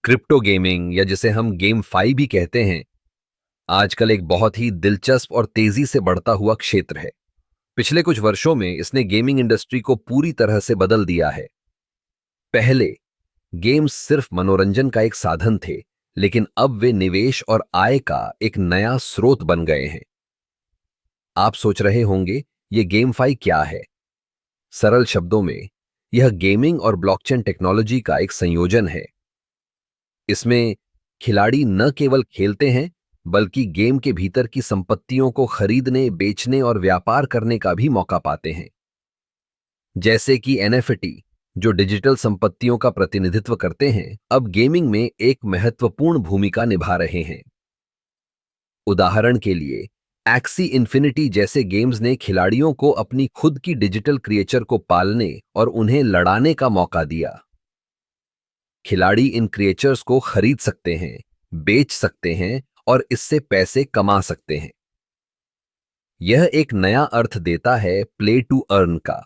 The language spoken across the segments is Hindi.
क्रिप्टो गेमिंग या जिसे हम गेम फाई भी कहते हैं, आजकल एक बहुत ही दिलचस्प और तेजी से बढ़ता हुआ क्षेत्र है। पिछले कुछ वर्षों में इसने गेमिंग इंडस्ट्री को पूरी तरह से बदल दिया है। पहले गेम्स सिर्फ मनोरंजन का एक साधन थे, लेकिन अब वे निवेश और आय का एक नया स्रोत बन गए हैं। आप सोच रहे होंगे, ये गेम फाई क्या है? सरल शब्दों में, यह गेमिंग और ब्लॉकचेन टेक्नोलॉजी का एक संयोजन है। इसमें खिलाड़ी न केवल खेलते हैं, बल्कि गेम के भीतर की संपत्तियों को खरीदने, बेचने और व्यापार करने का भी मौका पाते हैं। जैसे कि एनएफटी, जो डिजिटल संपत्तियों का प्रतिनिधित्व करते हैं, अब गेमिंग में एक महत्वपूर्ण भूमिका निभा रहे हैं। उदाहरण के लिए, एक्सी इन्फिनिटी जैसे गेम्स ने खिलाड़ियों को अपनी खुद की डिजिटल क्रिएचर को पालने और उन्हें लड़ाने का मौका दिया। खिलाड़ी इन क्रिएचर्स को खरीद सकते हैं, बेच सकते हैं और इससे पैसे कमा सकते हैं। यह एक नया अर्थ देता है प्ले टू अर्न का।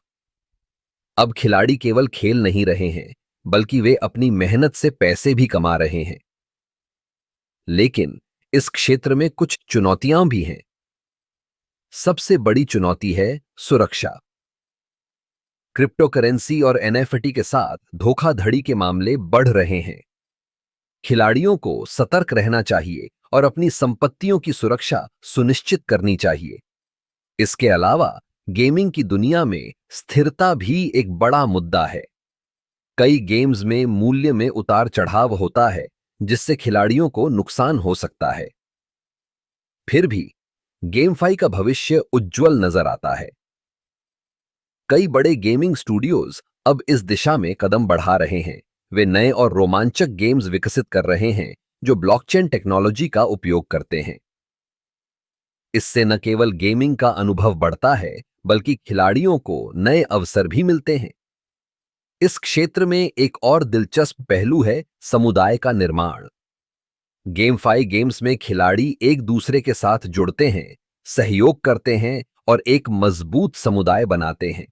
अब खिलाड़ी केवल खेल नहीं रहे हैं, बल्कि वे अपनी मेहनत से पैसे भी कमा रहे हैं। लेकिन इस क्षेत्र में कुछ चुनौतियां भी हैं। सबसे बड़ी चुनौती है सुरक्षा। क्रिप्टो करेंसी और एनएफटी के साथ धोखाधड़ी के मामले बढ़ रहे हैं। खिलाड़ियों को सतर्क रहना चाहिए और अपनी संपत्तियों की सुरक्षा सुनिश्चित करनी चाहिए। इसके अलावा गेमिंग की दुनिया में स्थिरता भी एक बड़ा मुद्दा है। कई गेम्स में मूल्य में उतार चढ़ाव होता है, जिससे खिलाड़ियों को नुकसान हो सकता है। फिर भी गेमफाई का भविष्य उज्जवल नजर आता है। कई बड़े गेमिंग स्टूडियोज अब इस दिशा में कदम बढ़ा रहे हैं। वे नए और रोमांचक गेम्स विकसित कर रहे हैं, जो ब्लॉकचेन टेक्नोलॉजी का उपयोग करते हैं। इससे न केवल गेमिंग का अनुभव बढ़ता है, बल्कि खिलाड़ियों को नए अवसर भी मिलते हैं। इस क्षेत्र में एक और दिलचस्प पहलू है समुदाय का निर्माण। गेमफाई गेम्स में खिलाड़ी एक दूसरे के साथ जुड़ते हैं, सहयोग करते हैं और एक मजबूत समुदाय बनाते हैं।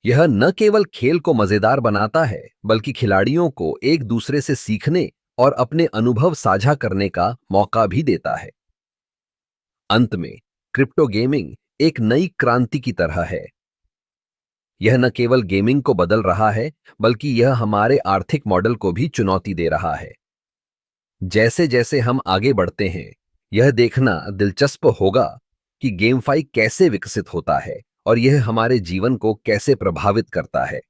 यह न केवल खेल को मजेदार बनाता है, बल्कि खिलाड़ियों को एक दूसरे से सीखने और अपने अनुभव साझा करने का मौका भी देता है। अंत में, क्रिप्टो गेमिंग एक नई क्रांति की तरह है। यह न केवल गेमिंग को बदल रहा है, बल्कि यह हमारे आर्थिक मॉडल को भी चुनौती दे रहा है। जैसे जैसे हम आगे बढ़ते हैं, यह देखना दिलचस्प होगा कि गेमफाई कैसे विकसित होता है और यह हमारे जीवन को कैसे प्रभावित करता है।